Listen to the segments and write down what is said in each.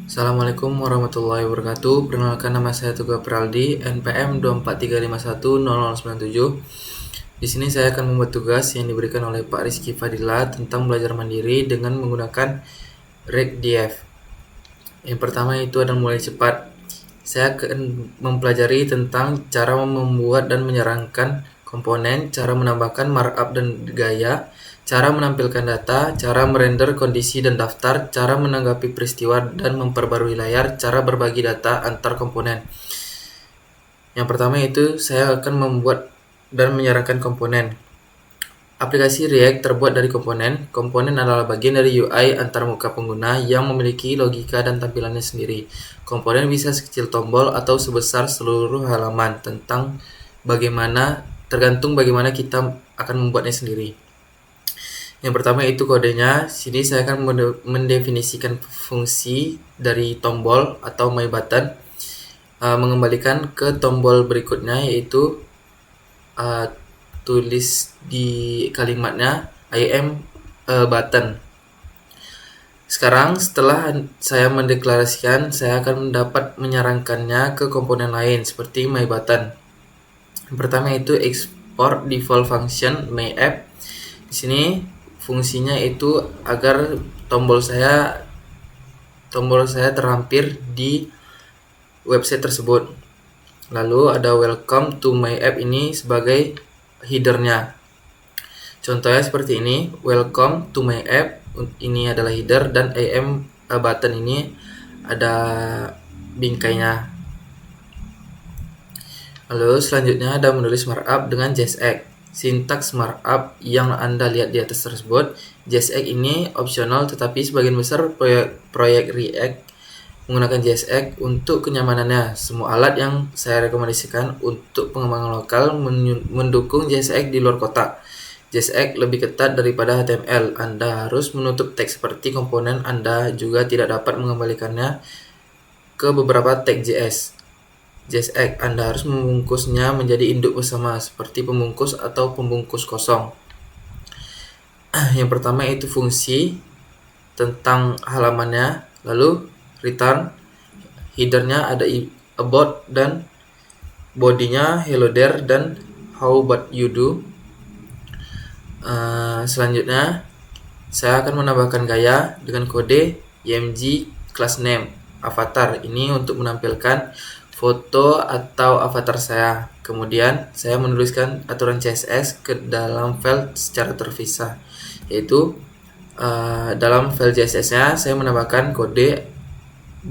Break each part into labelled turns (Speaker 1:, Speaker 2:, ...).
Speaker 1: Assalamualaikum warahmatullahi wabarakatuh. Perkenalkan, nama saya Tuga Praldi, NPM 243510097. Di sini saya akan membuat tugas yang diberikan oleh Pak Rizky Fadila tentang belajar mandiri dengan menggunakan RegDF. Yang pertama itu adalah mulai cepat. Saya akan mempelajari tentang cara membuat dan menyarankan komponen, cara menambahkan markup dan gaya, cara menampilkan data, cara merender kondisi dan daftar, cara menanggapi peristiwa dan memperbarui layar, cara berbagi data antar komponen. Yang pertama itu saya akan membuat dan menyarankan komponen. Aplikasi React terbuat dari komponen. Komponen adalah bagian dari UI antarmuka pengguna yang memiliki logika dan tampilannya sendiri. Komponen bisa sekecil tombol atau sebesar seluruh halaman, tergantung bagaimana kita akan membuatnya sendiri. Yang pertama itu kodenya. Sini saya akan mendefinisikan fungsi dari tombol atau my button, mengembalikan ke tombol berikutnya, yaitu tulis di kalimatnya I am a button. Sekarang setelah saya mendeklarasikan, saya akan dapat menyarankannya ke komponen lain seperti my button. Yang pertama itu export default function my app. Di sini fungsinya itu agar tombol saya terlampir di website tersebut. Lalu ada welcome to my app ini sebagai headernya. Contohnya seperti ini, welcome to my app, ini adalah header, dan I am a button ini ada bingkainya. Lalu selanjutnya ada menulis markup dengan JSX. Sintaks markup yang Anda lihat di atas tersebut. JSX ini opsional, tetapi sebagian besar proyek React menggunakan JSX untuk kenyamanannya. Semua alat yang saya rekomendasikan untuk pengembangan lokal mendukung JSX di luar kotak. JSX lebih ketat daripada HTML. Anda harus menutup teks seperti komponen. Anda juga tidak dapat mengembalikannya ke beberapa tag JS. JSX Anda harus membungkusnya menjadi induk bersama seperti pembungkus atau pembungkus kosong. Yang pertama itu fungsi tentang halamannya, lalu return, headernya ada about dan bodinya hello there dan how about you do. Selanjutnya saya akan menambahkan gaya dengan kode img class name avatar ini untuk menampilkan foto atau avatar saya. Kemudian saya menuliskan aturan CSS ke dalam file secara terpisah, yaitu dalam file CSS-nya saya menambahkan kode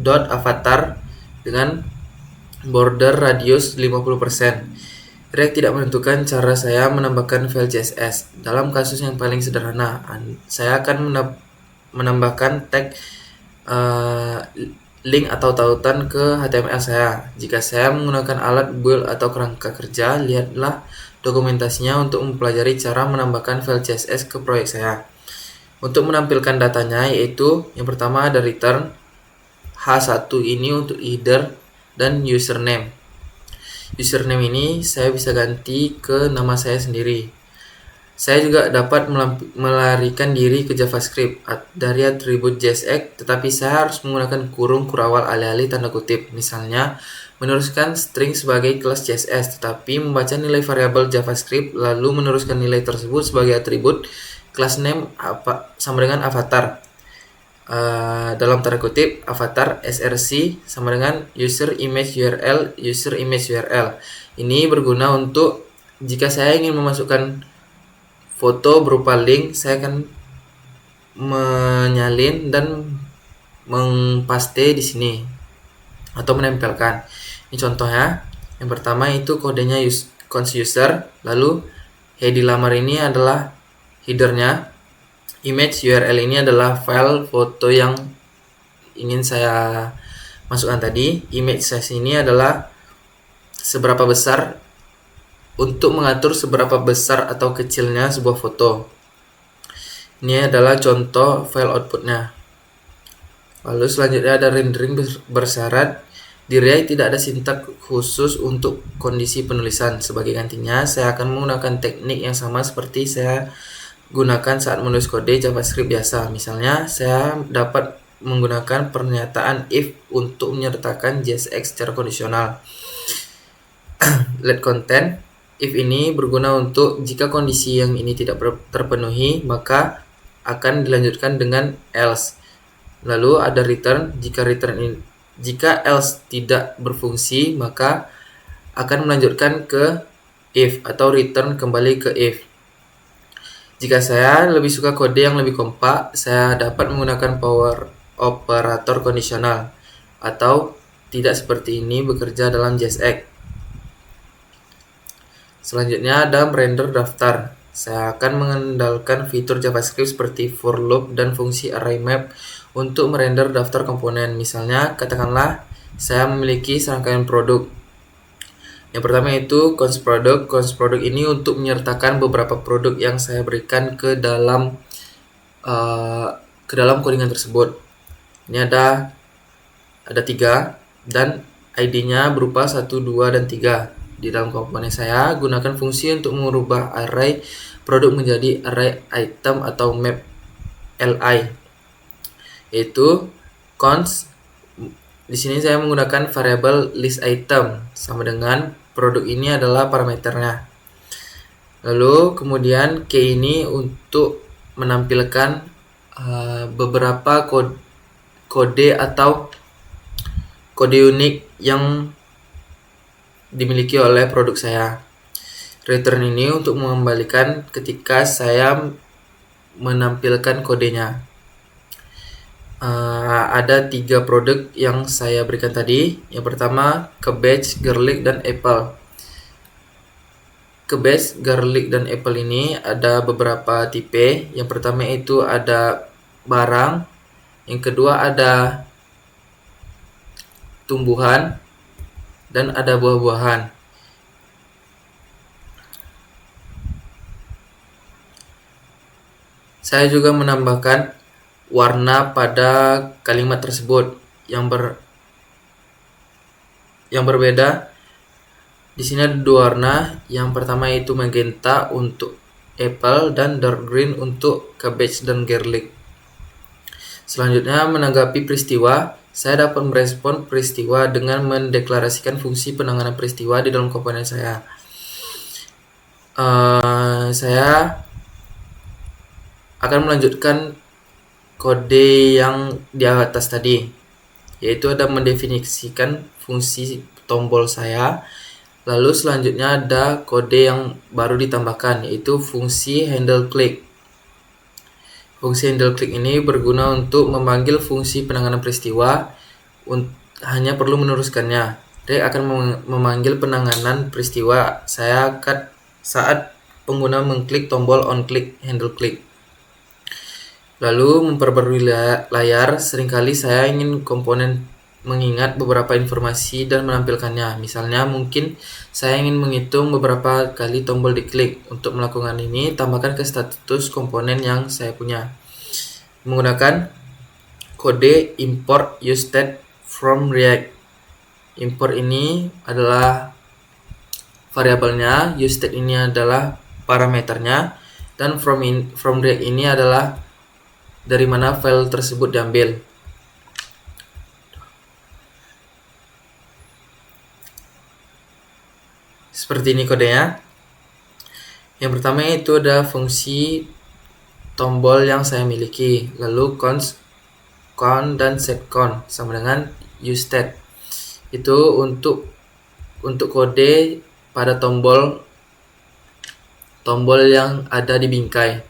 Speaker 1: .avatar dengan border radius 50%. React tidak menentukan cara saya menambahkan file CSS. Dalam kasus yang paling sederhana, saya akan menambahkan tag link atau tautan ke HTML saya. Jika saya menggunakan alat build atau kerangka kerja, lihatlah dokumentasinya untuk mempelajari cara menambahkan file CSS ke proyek saya. Untuk menampilkan datanya, yaitu yang pertama ada return H1 ini untuk header dan username. Username ini saya bisa ganti ke nama saya sendiri. Saya juga dapat melarikan diri ke JavaScript dari atribut JSX, tetapi saya harus menggunakan kurung kurawal alih-alih tanda kutip. Misalnya, meneruskan string sebagai kelas CSS, tetapi membaca nilai variabel JavaScript, lalu meneruskan nilai tersebut sebagai atribut class name sama dengan avatar. Dalam tanda kutip, avatar src sama dengan user image URL. Ini berguna untuk jika saya ingin memasukkan foto berupa link, saya akan menyalin dan mengpaste di sini atau menempelkan. Ini contohnya. Yang pertama itu kodenya const user, lalu head lamar ini adalah headernya. Image URL ini adalah file foto yang ingin saya masukkan tadi. Image size ini adalah seberapa besar, untuk mengatur seberapa besar atau kecilnya sebuah foto. Ini adalah contoh file outputnya. Lalu selanjutnya ada rendering bersyarat. Di React tidak ada sintak khusus untuk kondisi penulisan. Sebagai gantinya, saya akan menggunakan teknik yang sama seperti saya gunakan saat menulis kode JavaScript biasa. Misalnya, saya dapat menggunakan pernyataan if untuk menyertakan JSX secara kondisional. Let content if ini berguna untuk jika kondisi yang ini tidak terpenuhi, maka akan dilanjutkan dengan else. Lalu ada return, jika else tidak berfungsi, maka akan melanjutkan ke if atau return kembali ke if. Jika saya lebih suka kode yang lebih kompak, saya dapat menggunakan power operator kondisional atau tidak seperti ini bekerja dalam JSX. Selanjutnya ada merender daftar. Saya akan mengandalkan fitur JavaScript seperti for loop dan fungsi array map untuk merender daftar komponen. Misalnya, katakanlah saya memiliki serangkaian produk. Yang pertama itu const product. Const product ini untuk menyertakan beberapa produk yang saya berikan ke dalam codingan tersebut. Ini ada 3 dan ID-nya berupa 1, 2, dan 3. Di dalam komponen saya gunakan fungsi untuk mengubah array produk menjadi array item atau map li, yaitu const. Di sini saya menggunakan variabel list item sama dengan produk ini adalah parameternya. Lalu kemudian key ini untuk menampilkan beberapa kode atau kode unik yang dimiliki oleh produk saya. Return ini untuk mengembalikan ketika saya menampilkan kodenya. Ada 3 produk yang saya berikan tadi. Yang pertama cabbage, garlic, dan apple. Cabbage, garlic, dan apple ini ada beberapa tipe. Yang pertama itu ada barang, yang kedua ada tumbuhan, dan ada buah-buahan. Saya juga menambahkan warna pada kalimat tersebut yang berbeda. Di sini ada 2 warna. Yang pertama itu magenta untuk apple dan dark green untuk cabbage dan garlic. Selanjutnya menanggapi peristiwa. Saya dapat merespon peristiwa dengan mendeklarasikan fungsi penanganan peristiwa di dalam komponen saya. Saya akan melanjutkan kode yang di atas tadi, yaitu ada mendefinisikan fungsi tombol saya. Lalu selanjutnya ada kode yang baru ditambahkan, yaitu fungsi handle click. Fungsi handle click ini berguna untuk memanggil fungsi penanganan peristiwa, hanya perlu meneruskannya. Dia akan memanggil penanganan peristiwa saya saat pengguna mengklik tombol on click handle click. Lalu memperbarui layar. Seringkali saya ingin komponen mengingat beberapa informasi dan menampilkannya. Misalnya mungkin saya ingin menghitung beberapa kali tombol diklik. Untuk melakukan ini, tambahkan ke status komponen yang saya punya menggunakan kode import useState from React. Import ini adalah variabelnya, useState ini adalah parameternya, dan from React ini adalah dari mana file tersebut diambil. Seperti ini kodenya. Yang pertama itu ada fungsi tombol yang saya miliki, lalu const count dan set count sama dengan useState. Itu untuk kode pada tombol yang ada di bingkai.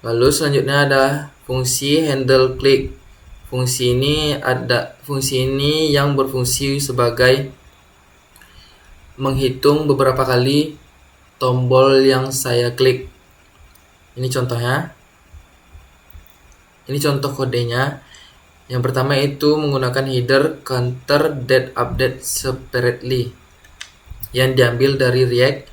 Speaker 1: Lalu selanjutnya ada fungsi handle click. Fungsi ini yang berfungsi sebagai menghitung beberapa kali tombol yang saya klik. Ini contohnya. Ini contoh kodenya. Yang pertama itu menggunakan header counter date update separately yang diambil dari React,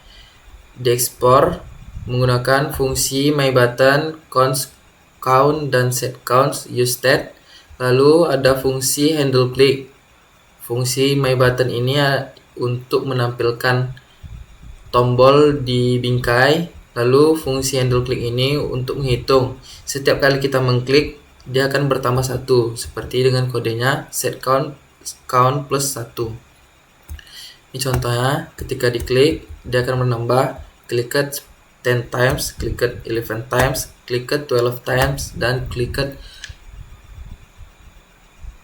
Speaker 1: diekspor menggunakan fungsi myButton, const count, dan set count useState. Lalu ada fungsi handle click. Fungsi myButton ini untuk menampilkan tombol di bingkai. Lalu fungsi handle click ini untuk menghitung. Setiap kali kita mengklik, dia akan bertambah 1, seperti dengan kodenya set count plus 1. Ini contohnya, ketika diklik, dia akan menambah clicked 10 times, clicked 11 times, clicked 12 times, dan clicked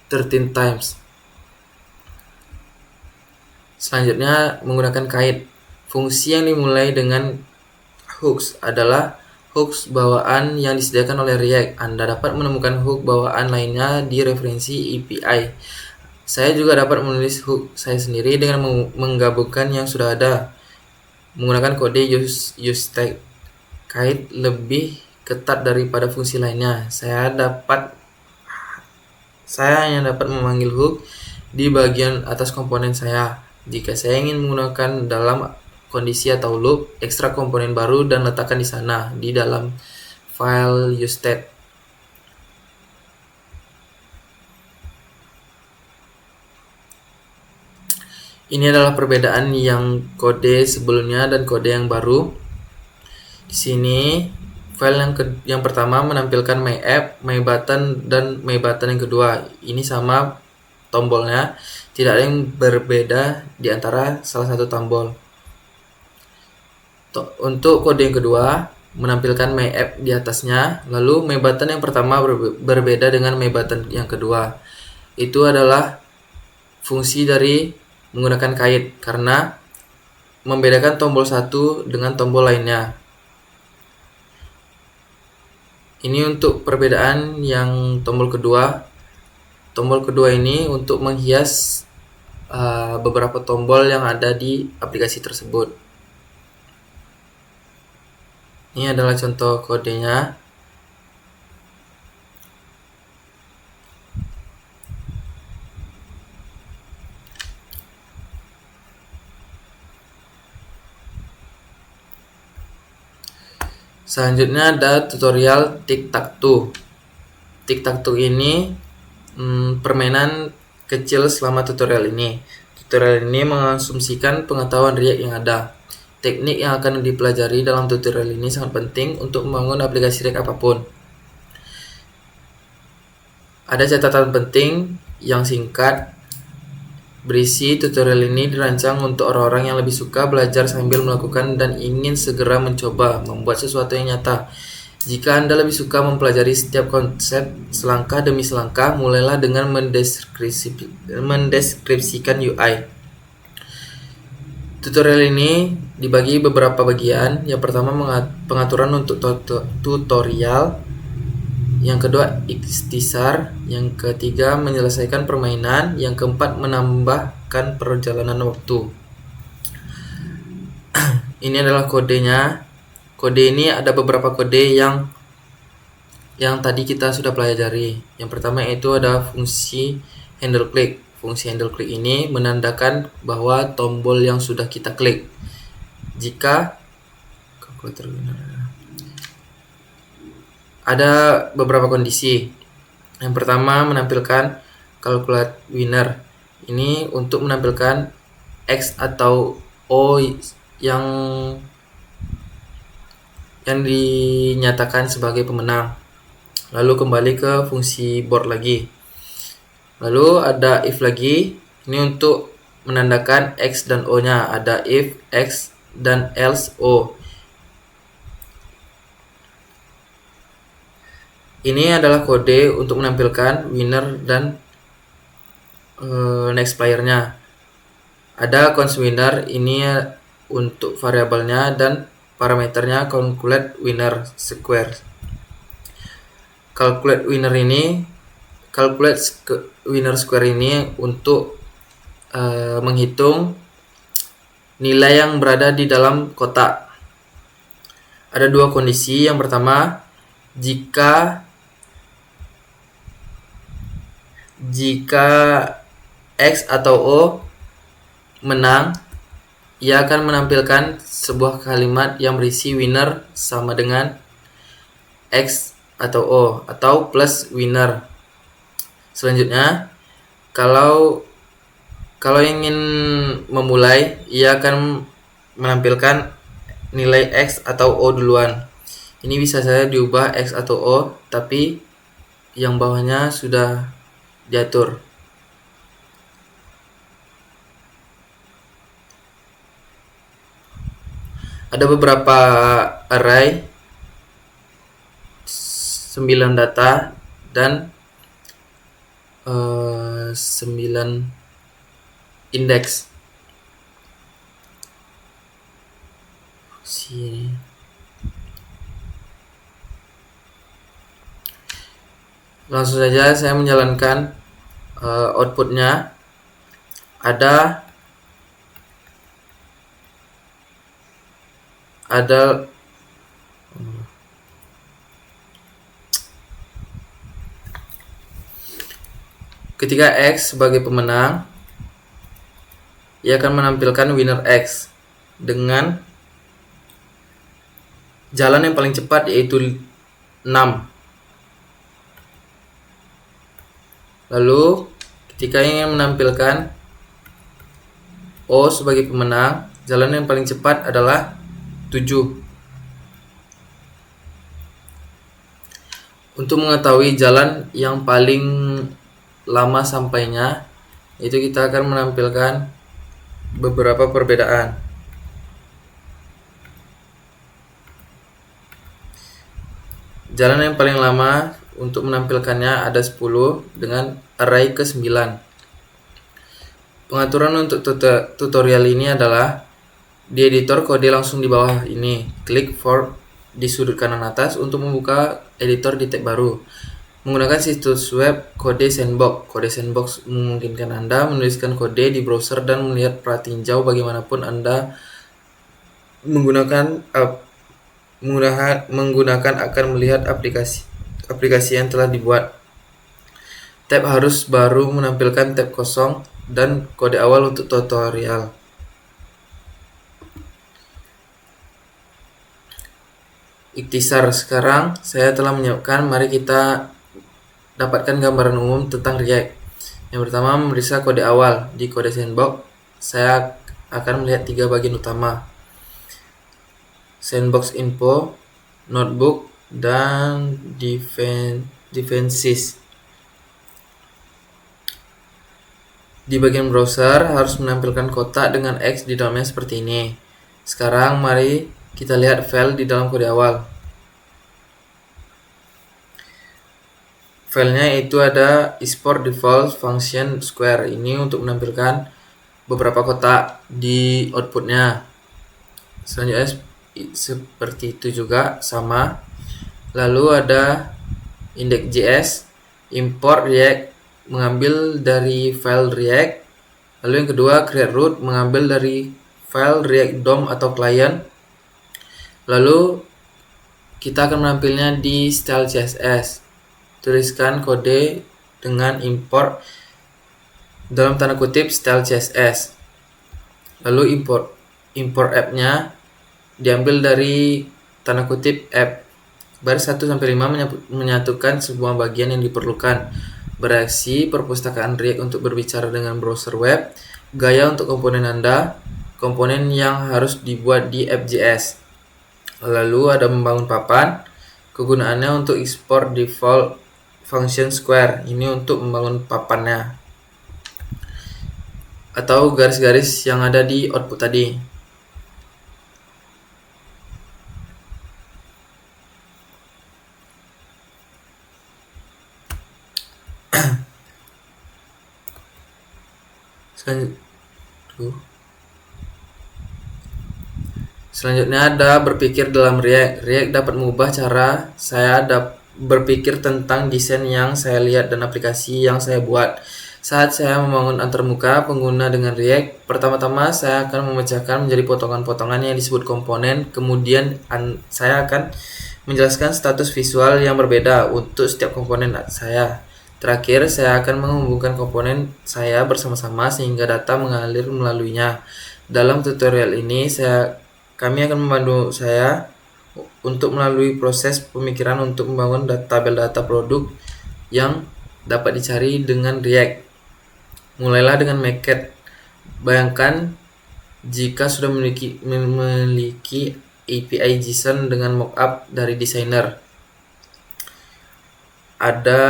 Speaker 1: 13 times. Selanjutnya, menggunakan kait. Fungsi yang dimulai dengan hooks adalah hooks bawaan yang disediakan oleh React. Anda dapat menemukan hook bawaan lainnya di referensi API. Saya juga dapat menulis hook saya sendiri dengan menggabungkan yang sudah ada. Menggunakan kode useTag. Kait lebih ketat daripada fungsi lainnya. Saya hanya dapat memanggil hook di bagian atas komponen saya. Jika saya ingin menggunakan dalam kondisi atau loop, ekstrak komponen baru dan letakkan di sana, di dalam file useTag. Ini adalah perbedaan yang kode sebelumnya dan kode yang baru. Di sini file yang pertama menampilkan my app, my button, dan my button yang kedua. Ini sama tombolnya, tidak ada yang berbeda di antara salah satu tombol. Untuk kode yang kedua, menampilkan my app di atasnya, lalu my button yang pertama berbeda dengan my button yang kedua. Itu adalah fungsi dari menggunakan kait, karena membedakan tombol satu dengan tombol lainnya. Ini untuk perbedaan yang tombol kedua. Tombol kedua ini untuk menghias beberapa tombol yang ada di aplikasi tersebut. Ini adalah contoh kodenya. Selanjutnya ada tutorial tic-tac-toe. Tic-tac-toe ini permainan kecil selama tutorial ini. Tutorial ini mengasumsikan pengetahuan React yang ada. Teknik yang akan dipelajari dalam tutorial ini sangat penting untuk membangun aplikasi React apapun. Ada catatan penting yang singkat berisi. Tutorial ini dirancang untuk orang-orang yang lebih suka belajar sambil melakukan dan ingin segera mencoba membuat sesuatu yang nyata. Jika Anda lebih suka mempelajari setiap konsep selangkah demi selangkah, mulailah dengan mendeskripsikan UI. Tutorial ini dibagi beberapa bagian. Yang pertama pengaturan untuk tutorial, yang kedua ikhtisar, yang ketiga menyelesaikan permainan, yang keempat menambahkan perjalanan waktu. Ini adalah kodenya. Kode ini ada beberapa kode yang tadi kita sudah pelajari. Yang pertama itu ada fungsi handle click. Fungsi handle click ini menandakan bahwa tombol yang sudah kita klik. Jika ada beberapa kondisi. Yang pertama menampilkan calculate winner. Ini untuk menampilkan X atau O yang dinyatakan sebagai pemenang. Lalu kembali ke fungsi board lagi. Lalu ada if lagi. Ini untuk menandakan X dan O-nya. Ada if X dan else O. Ini adalah kode untuk menampilkan winner dan next player-nya. Ada const winner, ini untuk variabelnya, dan parameternya calculate winner square. Calculate winner square ini untuk menghitung nilai yang berada di dalam kotak. Ada dua kondisi. Yang pertama, jika X atau O menang, ia akan menampilkan sebuah kalimat yang berisi winner sama dengan X atau O atau plus winner. Selanjutnya, kalau ingin memulai, ia akan menampilkan nilai X atau O duluan. Ini bisa saja diubah X atau O, tapi yang bawahnya sudah diatur. Ada beberapa array, 9 data, dan 9 indeks. Langsung saja saya menjalankan outputnya. Ada ketika X sebagai pemenang, ia akan menampilkan winner X dengan jalan yang paling cepat, yaitu 6. Lalu ketika ingin menampilkan O sebagai pemenang, jalan yang paling cepat adalah 7. Untuk mengetahui jalan yang paling lama sampainya, itu kita akan menampilkan beberapa perbedaan. Jalan yang paling lama untuk menampilkannya ada 10 dengan array ke-9. Pengaturan untuk tutorial ini adalah di editor kode langsung di bawah ini. Klik for di sudut kanan atas untuk membuka editor di tab baru. Menggunakan situs web kode sandbox. Kode sandbox memungkinkan Anda menuliskan kode di browser dan melihat peta tinjau bagaimanapun Anda menggunakan akan melihat aplikasi yang telah dibuat. Tab harus baru menampilkan tab kosong dan kode awal untuk tutorial. Ikhtisar, sekarang saya telah menyiapkan. Mari kita dapatkan gambaran umum tentang React. Yang pertama, memeriksa kode awal. Di kode sandbox, saya akan melihat 3 bagian utama: sandbox info, notebook, dan defenses. Di bagian browser harus menampilkan kotak dengan X di dalamnya seperti ini. Sekarang mari kita lihat file di dalam kode awal. Filenya itu ada export default function square. Ini untuk menampilkan beberapa kotak di outputnya. Selanjutnya seperti itu juga, sama. Lalu ada index.js, import React, mengambil dari file React. Lalu yang kedua, create root, mengambil dari file React DOM atau client. Lalu kita akan menampilnya di style CSS. Tuliskan kode dengan import dalam tanda kutip style CSS. Lalu import app-nya diambil dari tanda kutip app. Baris 1-5 menyatukan semua bagian yang diperlukan. Bereaksi, perpustakaan React untuk berbicara dengan browser web, gaya untuk komponen Anda, komponen yang harus dibuat di app.js. Lalu ada membangun papan. Kegunaannya untuk export default function square. Ini untuk membangun papannya atau garis-garis yang ada di output tadi. Selanjutnya ada berpikir dalam React. React dapat mengubah cara saya berpikir tentang desain yang saya lihat dan aplikasi yang saya buat. Saat saya membangun antarmuka pengguna dengan React, pertama-tama saya akan memecahkan menjadi potongan-potongan yang disebut komponen. Kemudian saya akan menjelaskan status visual yang berbeda untuk setiap komponen saya. Terakhir, saya akan menghubungkan komponen saya bersama-sama sehingga data mengalir melaluinya. Dalam tutorial ini, kami akan membantu saya untuk melalui proses pemikiran untuk membangun tabel data produk yang dapat dicari dengan React. Mulailah dengan Maquette. Bayangkan jika sudah memiliki API JSON dengan mockup dari desainer. ada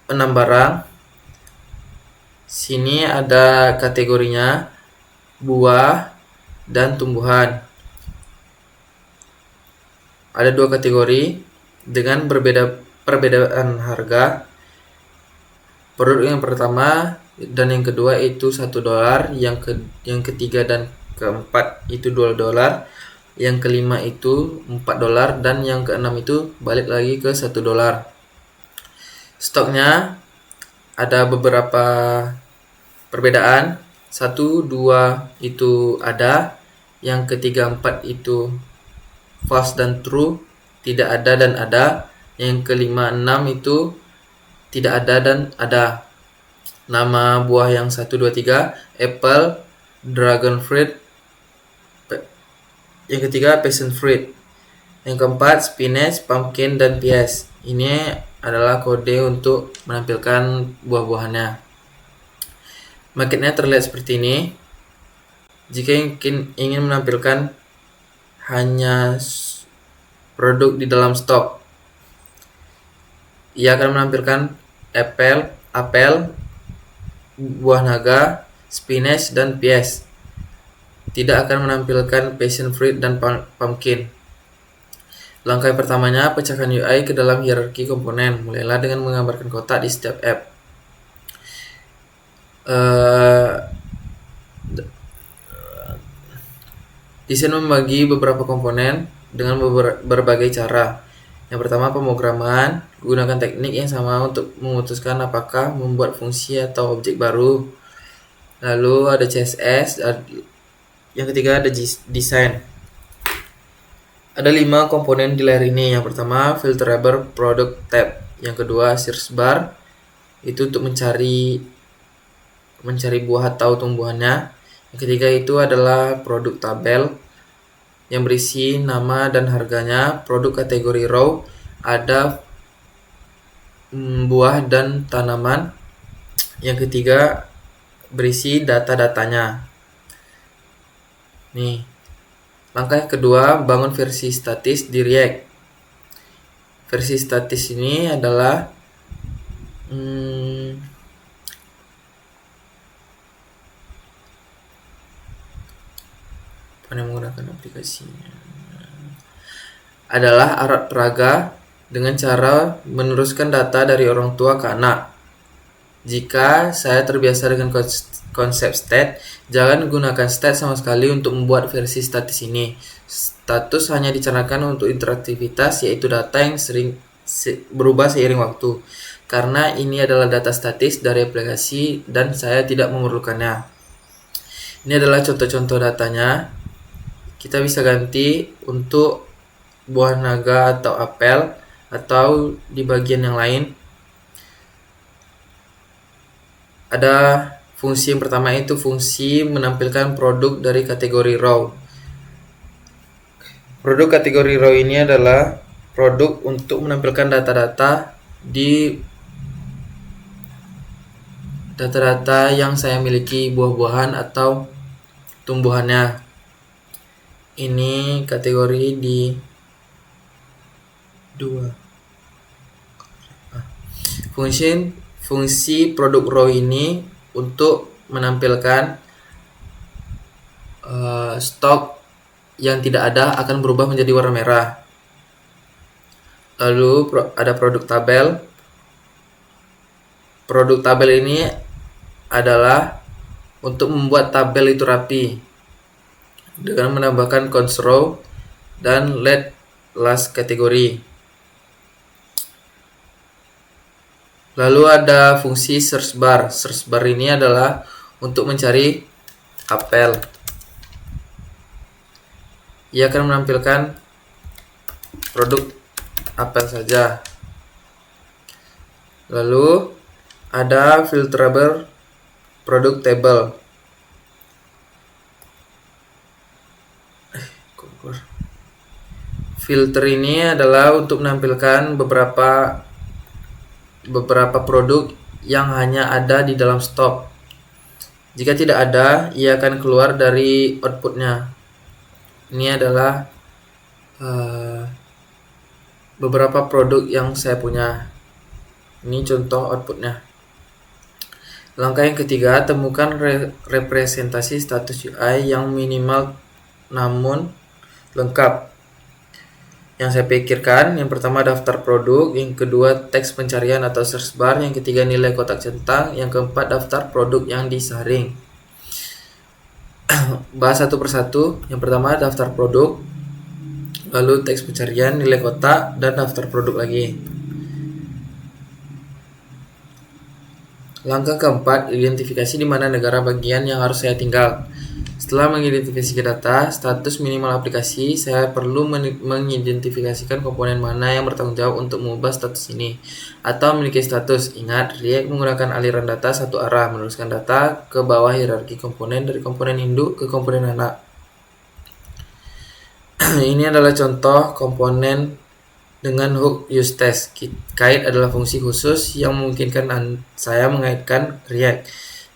Speaker 1: 6 barang. Sini ada kategorinya buah dan tumbuhan. Ada 2 kategori dengan perbedaan harga. Produk yang pertama dan yang kedua itu $1, yang ketiga dan keempat itu $2, yang kelima itu $4, dan yang keenam itu balik lagi ke $1. Stoknya ada beberapa perbedaan. 1, 2 itu ada, yang ketiga 4 itu false dan true, tidak ada dan ada, yang kelima 6 itu tidak ada dan ada. Nama buah yang 1, 2, 3 apple, dragon fruit, yang ketiga passion fruit, yang keempat spinach, pumpkin, dan peas. Ini adalah kode untuk menampilkan buah-buahannya. Marketnya terlihat seperti ini. Jika ingin menampilkan hanya produk di dalam stok, ia akan menampilkan apel, buah naga, spinach, dan peas. Tidak akan menampilkan passion fruit dan pumpkin. Langkah pertamanya, pecahkan UI ke dalam hierarki komponen. Mulailah dengan menggambarkan kotak di setiap app. Desain membagi beberapa komponen dengan berbagai cara. Yang pertama, pemrograman. Gunakan teknik yang sama untuk memutuskan apakah membuat fungsi atau objek baru. Lalu ada CSS. Yang ketiga ada desain. Ada 5 komponen di layar ini. Yang pertama, filterable product tab. Yang kedua, search bar. Itu untuk mencari buah atau tumbuhannya. Yang ketiga itu adalah produk tabel yang berisi nama dan harganya. Produk kategori raw, ada buah dan tanaman. Yang ketiga berisi data-datanya. Nih. Langkah kedua, bangun versi statis di React. Versi statis ini adalah menggunakan aplikasinya adalah arat peraga dengan cara meneruskan data dari orang tua ke anak. Jika saya terbiasa dengan konsep stat, jangan gunakan stat sama sekali untuk membuat versi statis ini. Status hanya dicanangkan untuk interaktivitas, yaitu data yang sering berubah seiring waktu. Karena ini adalah data statis dari aplikasi dan saya tidak memerlukannya. Ini adalah contoh-contoh datanya. Kita bisa ganti untuk buah naga atau apel, atau di bagian yang lain. Ada fungsi yang pertama, itu fungsi menampilkan produk dari kategori raw. Produk kategori raw ini adalah produk untuk menampilkan data-data yang saya miliki, buah-buahan atau tumbuhannya. Ini kategori di 2. Fungsi produk raw ini untuk menampilkan stok yang tidak ada akan berubah menjadi warna merah. Lalu ada produk tabel. Produk tabel ini adalah untuk membuat tabel itu rapi dengan menambahkan cons row dan let last kategori. Lalu ada fungsi search bar. Search bar ini adalah untuk mencari apel. Ia akan menampilkan produk apel saja. Lalu ada filterable product table. Filter ini adalah untuk menampilkan beberapa produk yang hanya ada di dalam stok. Jika tidak ada, ia akan keluar dari outputnya. Ini adalah beberapa produk yang saya punya. Ini contoh outputnya. Langkah yang ketiga, temukan representasi status UI yang minimal namun lengkap. Yang saya pikirkan, yang pertama daftar produk, yang kedua teks pencarian atau search bar, yang ketiga nilai kotak centang, yang keempat daftar produk yang disaring. Bahas satu persatu. Yang pertama daftar produk, lalu teks pencarian, nilai kotak, dan daftar produk lagi. Langkah keempat, identifikasi di mana negara bagian yang harus saya tinggal. Setelah mengidentifikasi data status minimal aplikasi, saya perlu mengidentifikasikan komponen mana yang bertanggung jawab untuk mengubah status ini atau memiliki status. Ingat, React menggunakan aliran data satu arah, meneruskan data ke bawah hierarki komponen dari komponen induk ke komponen anak. Ini adalah contoh komponen dengan hook useTest. Kait adalah fungsi khusus yang memungkinkan saya mengaitkan React.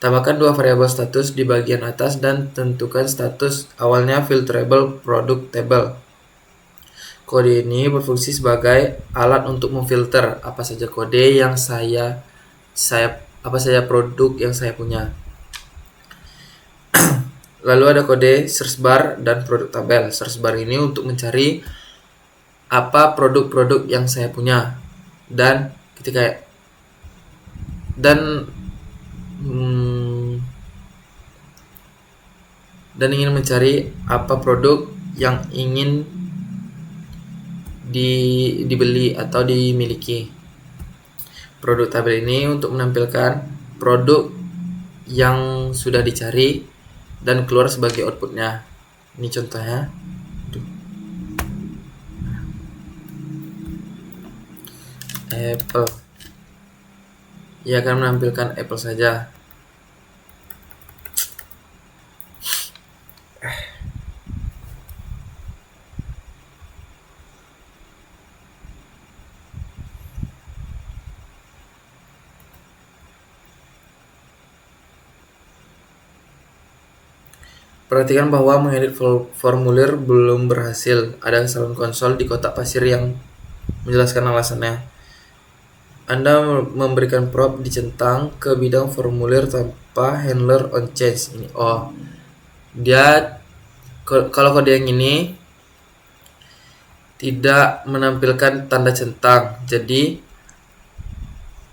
Speaker 1: Tambahkan dua variabel status di bagian atas dan tentukan status awalnya filterable product table. Kode ini berfungsi sebagai alat untuk memfilter apa saja kode yang apa saja produk yang saya punya. Lalu ada kode search bar dan produk tabel. Search bar ini untuk mencari apa produk-produk yang saya punya, dan ingin mencari apa produk yang ingin dibeli atau dimiliki. Produk tabel ini untuk menampilkan produk yang sudah dicari dan keluar sebagai outputnya. Ini contohnya. Apple. Ia akan menampilkan Apple saja. Perhatikan bahwa mengedit formulir belum berhasil. Ada kesalahan konsol di kotak pasir yang menjelaskan alasannya. Anda memberikan prop dicentang ke bidang formulir tanpa handler on change. Ini dia kalau kode yang ini tidak menampilkan tanda centang. Jadi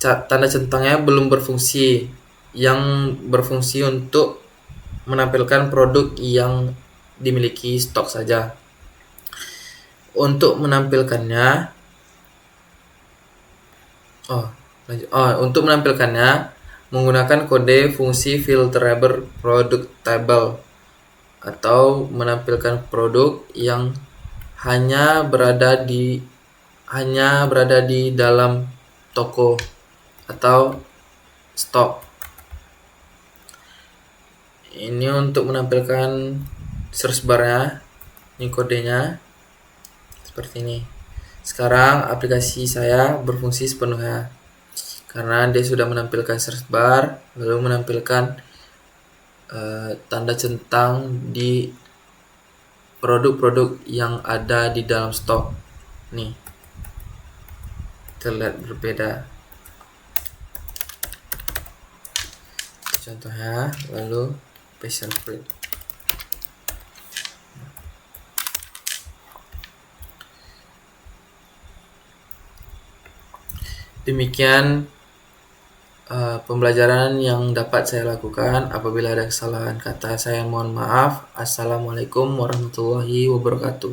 Speaker 1: tanda centangnya belum berfungsi. Yang berfungsi untuk menampilkan produk yang dimiliki stok saja. Untuk menampilkannya menggunakan kode fungsi filterable product table atau menampilkan produk yang hanya berada di dalam toko atau stok. Ini untuk menampilkan search bar-nya. Ini kodenya seperti ini. Sekarang aplikasi saya berfungsi sepenuhnya karena dia sudah menampilkan search bar, lalu menampilkan tanda centang di produk-produk yang ada di dalam stok. Nih, terlihat berbeda. Contohnya, lalu passion fruit. Demikian pembelajaran yang dapat saya lakukan. Apabila ada kesalahan kata, saya mohon maaf. Assalamualaikum warahmatullahi wabarakatuh.